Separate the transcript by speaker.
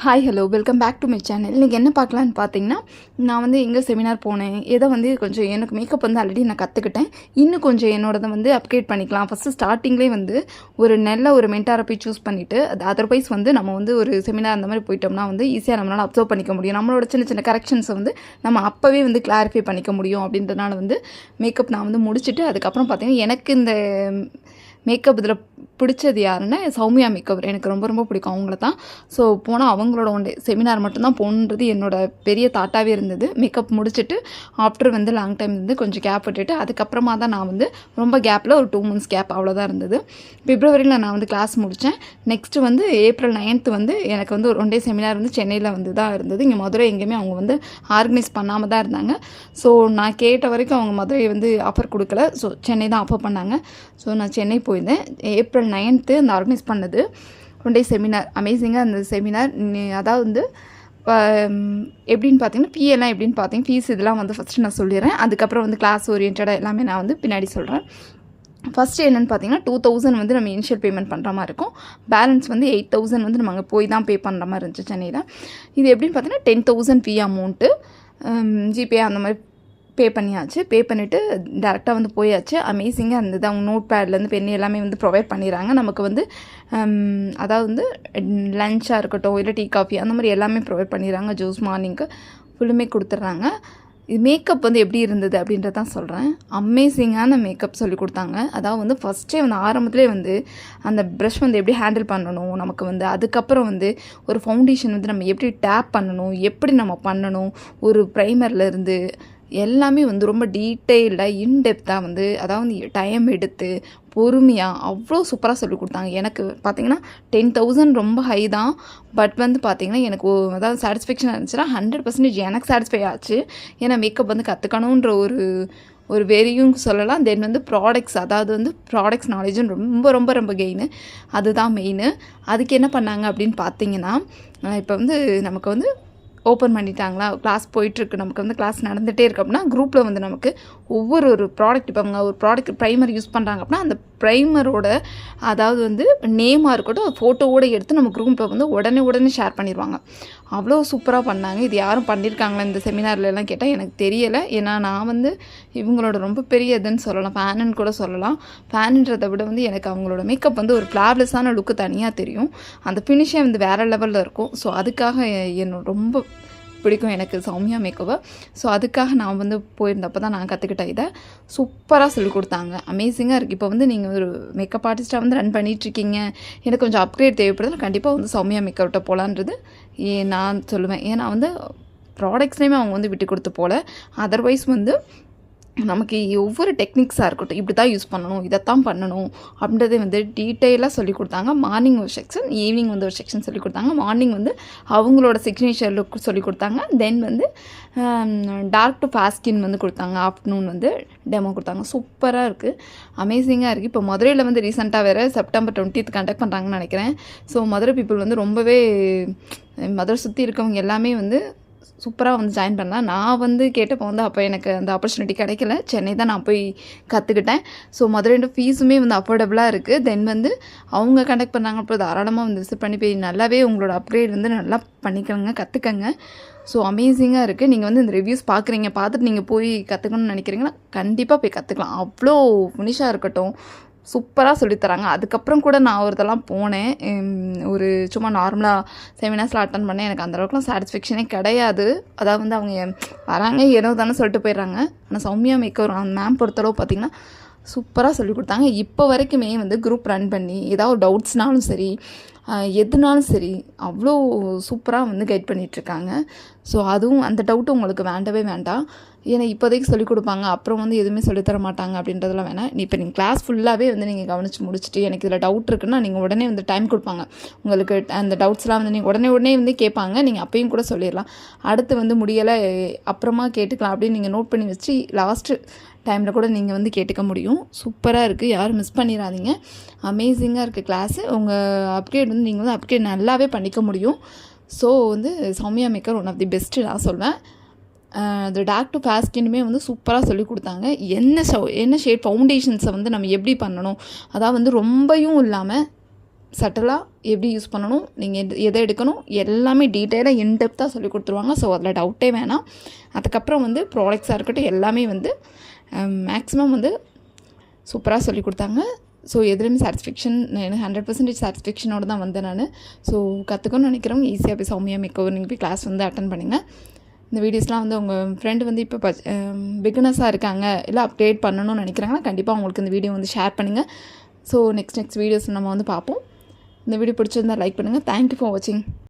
Speaker 1: Hi hello welcome back to my channel. இன்றைக்கி என்ன பார்க்கலான்னு பார்த்தீங்கன்னா, நான் வந்து எங்கே செமினார் போனேன், ஏதோ வந்து கொஞ்சம் எனக்கு மேக்கப் வந்து ஆல்ரெடி நான் கற்றுக்கிட்டேன். இன்னும் கொஞ்சம் என்னோடதை வந்து அப்கிரேட் பண்ணிக்கலாம். ஃபஸ்ட்டு ஸ்டார்டிங்லேயே வந்து ஒரு நல்ல ஒரு மென்டாரை போய் சூஸ் பண்ணிவிட்டு, அது அதர்வைஸ் வந்து நம்ம வந்து ஒரு செமினார் அந்த மாதிரி போயிட்டோம்னா வந்து ஈஸியாக நம்மளால் அப்சர்வ் பண்ணிக்க முடியும். நம்மளோட சின்ன சின்ன கரெக்ஷன்ஸை வந்து நம்ம அப்போவே வந்து கிளாரிஃபை பண்ணிக்க முடியும். அப்படின்றதுனால வந்து மேக்கப் நான் வந்து முடிச்சுட்டு அதுக்கப்புறம் பார்த்தீங்கன்னா, எனக்கு இந்த மேக்கப் இதில் பிடிச்சது யாருன்னா சௌமியா மேக்கப். எனக்கு ரொம்ப ரொம்ப பிடிக்கும் அவங்கள தான். ஸோ போனால் அவங்களோட ஒன்று செமினார் மட்டும்தான் போகணுன்றது என்னோடய பெரிய தாட்டாகவே இருந்தது. மேக்கப் முடிச்சுட்டு ஆஃப்டர் வந்து லாங் டைம் வந்து கொஞ்சம் கேப் விட்டுட்டு அதுக்கப்புறமா தான் நான் வந்து ரொம்ப கேப்பில் ஒரு 2 months கேப் அவ்வளோதான் இருந்தது. பிப்ரவரியில் நான் வந்து கிளாஸ் முடித்தேன். நெக்ஸ்ட்டு வந்து April 9th வந்து எனக்கு வந்து ஒரு 1 day செமினார் வந்து சென்னையில் வந்து தான் இருந்தது. இங்கே மதுரை எங்கேயுமே அவங்க வந்து ஆர்கனைஸ் பண்ணாமல் தான் இருந்தாங்க. ஸோ நான் கேட்ட வரைக்கும் அவங்க மதுரை வந்து ஆஃபர் கொடுக்கல. ஸோ சென்னை தான் ஆஃபர் பண்ணாங்க. ஸோ நான் சென்னை போயிருந்தேன். April 9th அந்த ஆர்கனைஸ் பண்ணது 1 day செமினார். அமேசிங்காக அந்த செமினார். அதாவது வந்து எப்படின்னு பார்த்தீங்கன்னா, எல்லாம் எப்படின்னு பார்த்தீங்கன்னா, ஃபீஸ் இதெல்லாம் வந்து ஃபஸ்ட்டு நான் சொல்லிடுறேன். அதுக்கப்புறம் வந்து கிளாஸ் ஓரியன்டாக எல்லாமே நான் வந்து பின்னாடி சொல்கிறேன். ஃபஸ்ட்டு என்னென்னு பார்த்தீங்கன்னா 2000 வந்து நம்ம இனிஷியல் பேமெண்ட் பண்ணுற மாதிரி இருக்கும். பேலன்ஸ் வந்து 8000 வந்து நம்ம அங்கே போய் தான் பே பண்ணுற மாதிரி இருந்துச்சு சென்னையில். இது எப்படின்னு பார்த்தீங்கன்னா 10,000 ஃபீ அமௌண்ட்டு ஜிபே அந்த மாதிரி பே பண்ணியாச்சு. பே பண்ணிவிட்டு டேரெக்டாக வந்து போயாச்சு. அமேசிங்காக இருந்தது. அவங்க நோட் பேட்லேருந்து பென் எல்லாமே வந்து ப்ரொவைட் பண்ணிடுறாங்க. நமக்கு வந்து அதாவது வந்து லஞ்சாக இருக்கட்டும் இல்லை டீ காஃபி அந்த மாதிரி எல்லாமே ப்ரொவைட் பண்ணிடுறாங்க. ஜூஸ் மார்னிங்க்கு ஃபுல்லுமே கொடுத்துட்றாங்க. இது மேக்கப் வந்து எப்படி இருந்தது அப்படின்றத தான் சொல்கிறேன். அமேசிங்கான மேக்கப் சொல்லி கொடுத்தாங்க. அதாவது வந்து ஃபஸ்ட்டே வந்து ஆரம்பத்திலே வந்து அந்த ப்ரஷ் வந்து எப்படி ஹேண்டில் பண்ணணும் நமக்கு வந்து, அதுக்கப்புறம் வந்து ஒரு ஃபவுண்டேஷன் வந்து நம்ம எப்படி டேப் பண்ணணும், எப்படி நம்ம பண்ணணும், ஒரு ப்ரைமர்லேருந்து எல்லாமே வந்து ரொம்ப டீட்டெயில்டாக இன்டெப்த்தாக வந்து அதாவது டைம் எடுத்து பொறுமையாக அவ்வளோ சூப்பராக சொல்லி கொடுத்தாங்க. எனக்கு பார்த்திங்கன்னா 10,000 ரொம்ப ஹை தான். பட் வந்து பார்த்திங்கன்னா எனக்கு அதாவது சாட்டிஸ்ஃபேக்ஷனாக இருந்துச்சுன்னா 100% எனக்கு சாட்டிஸ்ஃபை ஆச்சு. ஏன்னா மேக்கப் வந்து கற்றுக்கணுன்ற ஒரு வெறியும் சொல்லலாம். தென் வந்து ப்ராடக்ட்ஸ், அதாவது வந்து ப்ராடக்ட்ஸ் நாலேஜும் ரொம்ப ரொம்ப ரொம்ப கெயின். அதுதான் மெயின். அதுக்கு என்ன பண்ணாங்க அப்படின்னு பார்த்தீங்கன்னா, இப்போ வந்து நமக்கு வந்து ஓப்பன் பண்ணிட்டாங்களா, கிளாஸ் போயிட்டுருக்கு, நமக்கு வந்து கிளாஸ் நடந்துகிட்டே இருக்கு அப்படின்னா குரூப்பில் வந்து நமக்கு ஒரு ப்ராடக்ட், இப்போ அவங்க ஒரு ப்ராடக்ட் ப்ரைமர் யூஸ் பண்ணுறாங்க அப்படின்னா அந்த ப்ரைமரோட அதாவது வந்து நேமாக இருக்கட்டும் ஃபோட்டோவோடு எடுத்து நம்ம குரூப்பில் வந்து உடனே ஷேர் பண்ணிடுவாங்க. அவ்வளோ சூப்பராக பண்ணாங்க. இது யாரும் பண்ணியிருக்காங்களா இந்த செமினார்லலாம் கேட்டால் எனக்கு தெரியலை. ஏன்னா நான் வந்து இவங்களோட ரொம்ப பெரிய இதுன்னு சொல்லலாம், ஃபேனுன்னு கூட சொல்லலாம். ஃபேனுன்றதை விட வந்து எனக்கு அவங்களோட மேக்கப் வந்து ஒரு ஃப்ளாப்லெஸ்ஸான லுக்கு தனியாக தெரியும். அந்த ஃபினிஷே வந்து வேறு லெவலில் இருக்கும். ஸோ அதுக்காக என்னோட ரொம்ப பிடிக்கும் எனக்கு சௌமியா மேக்கவை. ஸோ அதுக்காக நான் வந்து போயிருந்தப்போ தான் நான் கற்றுக்கிட்டேன். இதை சூப்பராக சொல்லிக் கொடுத்தாங்க. அமேசிங்காக இருக்குது. இப்போ வந்து நீங்கள் ஒரு மேக்கப் ஆர்டிஸ்ட்டாக வந்து ரன் பண்ணிகிட்ருக்கீங்க, எனக்கு கொஞ்சம் அப்கிரேட் தேவைப்படுது, கண்டிப்பாக வந்து சௌமியா மேக்கப்கிட்ட போகலான்றது நான் சொல்லுவேன். ஏன்னா வந்து ப்ராடக்ட்ஸ்லேயுமே அவங்க வந்து விட்டு கொடுத்து போகல. அதர்வைஸ் வந்து நமக்கு ஒவ்வொரு டெக்னிக்ஸாக இருக்கட்டும், இப்படி தான் யூஸ் பண்ணணும், இதைத்தான் பண்ணணும் அப்படின்றதே வந்து டீட்டெயிலாக சொல்லிக் கொடுத்தாங்க. மார்னிங் ஒரு செக்ஷன், ஈவினிங் வந்து ஒரு செக்ஷன் சொல்லிக் கொடுத்தாங்க. மார்னிங் வந்து அவங்களோட சிக்னேச்சர் லுக் சொல்லிக் கொடுத்தாங்க. தென் வந்து டார்க் டு ஃபேர் ஸ்கின் வந்து கொடுத்தாங்க. ஆஃப்டர்நூன் வந்து டெமோ கொடுத்தாங்க. சூப்பராக இருக்குது, அமேசிங்காக இருக்குது. இப்போ மதுரையில் வந்து ரீசெண்டாக வேறு September 20th கண்டக்ட் பண்ணுறாங்கன்னு நினைக்கிறேன். ஸோ மதுரை பீப்புள் வந்து ரொம்பவே மதுரை சுற்றி இருக்கவங்க எல்லாமே வந்து சூப்பராக வந்து ஜாயின் பண்ணலாம். நான் வந்து கேட்டப்போ வந்து அப்போ எனக்கு அந்த ஆப்பர்ச்சுனிட்டி கிடைக்கல. சென்னை தான் நான் போய் கற்றுக்கிட்டேன். ஸோ மதுரையோட ஃபீஸுமே வந்து அஃபோர்டபுளாக இருக்குது. தென் வந்து அவங்க கண்டக்ட் பண்ணாங்க. அப்புறம் தாராளமாக வந்து விசிட் பண்ணி போய் நல்லாவே உங்களோட அப்கிரேட் வந்து நல்லா பண்ணிக்கோங்க, கற்றுக்கங்க. ஸோ அமேசிங்காக இருக்குது. நீங்கள் வந்து இந்த ரிவ்யூஸ் பார்க்குறீங்க, பார்த்துட்டு நீங்கள் போய் கற்றுக்கணும்னு நினைக்கிறீங்கன்னா கண்டிப்பாக போய் கற்றுக்கலாம். அவ்வளோ ஃபினிஷாக இருக்கட்டும், சூப்பராக சொல்லித்தராங்க. அதுக்கப்புறம் கூட நான் ஒருத்தெல்லாம் போனேன், ஒரு சும்மா நார்மலாக செமினார்ஸில் அட்டன் பண்ணேன். எனக்கு அந்தளவுக்குலாம் சாட்டிஸ்ஃபேக்ஷனே கிடையாது. அதாவது வந்து அவங்க வராங்க ஏனோ தானே சொல்லிட்டு போயிடுறாங்க. ஆனால் சௌமியா மேக்கர் அந்த மேம் பொறுத்தளவு பார்த்திங்கன்னா சூப்பராக சொல்லிக் கொடுத்தாங்க. இப்போ வரைக்குமே வந்து குரூப் ரன் பண்ணி ஏதாவது டவுட்ஸ்னாலும் சரி, எதுனாலும் சரி அவ்வளோ சூப்பராக வந்து கைட் பண்ணிகிட்ருக்காங்க. ஸோ அதுவும் அந்த டவுட்டு உங்களுக்கு வேண்டவே வேண்டாம். ஏன்னா இப்போதைக்கு சொல்லிக் கொடுப்பாங்க, அப்புறம் வந்து எதுவுமே சொல்லித்தர மாட்டாங்க அப்படின்றதெல்லாம் வேணாம். இப்போ நீங்கள் கிளாஸ் ஃபுல்லாகவே வந்து நீங்கள் கவனித்து முடிச்சுட்டு எனக்கு இதில் டவுட் இருக்குன்னா நீங்கள் உடனே வந்து டைம் கொடுப்பாங்க. உங்களுக்கு அந்த டவுட்ஸ்லாம் வந்து நீங்கள் உடனே வந்து கேட்பாங்க. நீங்கள் அப்பயும் கூட சொல்லிடலாம். அடுத்து வந்து முடியலை அப்புறமா கேட்டுக்கலாம் அப்படின்னு நீங்கள் நோட் பண்ணி வச்சு லாஸ்ட்டு டைமில் கூட நீங்கள் வந்து கேட்டுக்க முடியும். சூப்பராக இருக்குது, யாரும் மிஸ் பண்ணிடாதீங்க. அமேசிங்காக இருக்குது கிளாஸு. உங்கள் அப்கிரேட் வந்து நீங்கள் வந்து அப்கிரேட் நல்லாவே பண்ணிக்க முடியும். ஸோ வந்து Soumya maker one of the best நான் சொல்வேன். இந்த டார்க் டு ஃபேர் ஸ்கின்னுமே வந்து சூப்பராக சொல்லி கொடுத்தாங்க. என்ன ஷேட் ஃபவுண்டேஷன்ஸை வந்து நம்ம எப்படி பண்ணணும், அதாவது வந்து ரொம்பவும் இல்லாமல் சட்டலாக எப்படி யூஸ் பண்ணணும், நீங்கள் எதை எடுக்கணும் எல்லாமே டீட்டெயிலாக இன்டெப்த்தாக சொல்லி கொடுத்துருவாங்க. ஸோ அதில் டவுட்டே வேணாம். அதுக்கப்புறம் வந்து ப்ராடக்ட்ஸாக இருக்கட்டும் எல்லாமே வந்து மேக்ஸிமம் வந்து சூப்பராக சொல்லி கொடுத்தாங்க. ஸோ எதுலேயுமே சாட்டிஸ்ஃபேக்ஷன், எனக்கு 100% சாட்டிஸ்ஃபேக்ஷனோடு தான் வந்தேன் நான். ஸோ கற்றுக்கணும்னு நினைக்கிறவங்க ஈஸியாக போய் சௌமியா மேக்கோவர் நீங்கள் போய் கிளாஸ் வந்து அட்டன் பண்ணுங்கள். இந்த வீடியோஸ்லாம் வந்து உங்கள் ஃப்ரெண்டு வந்து இப்போ பிகினர்ஸாக இருக்காங்க, இல்லை அப்டேட் பண்ணணும்னு நினைக்கிறாங்கன்னா கண்டிப்பாக உங்களுக்கு இந்த வீடியோ வந்து ஷேர் பண்ணுங்கள். ஸோ நெக்ஸ்ட் வீடியோஸ் நம்ம வந்து பார்ப்போம். இந்த வீடியோ பிடிச்சிருந்தால் லைக் பண்ணுங்கள். தேங்க்யூ ஃபார் வாட்சிங்.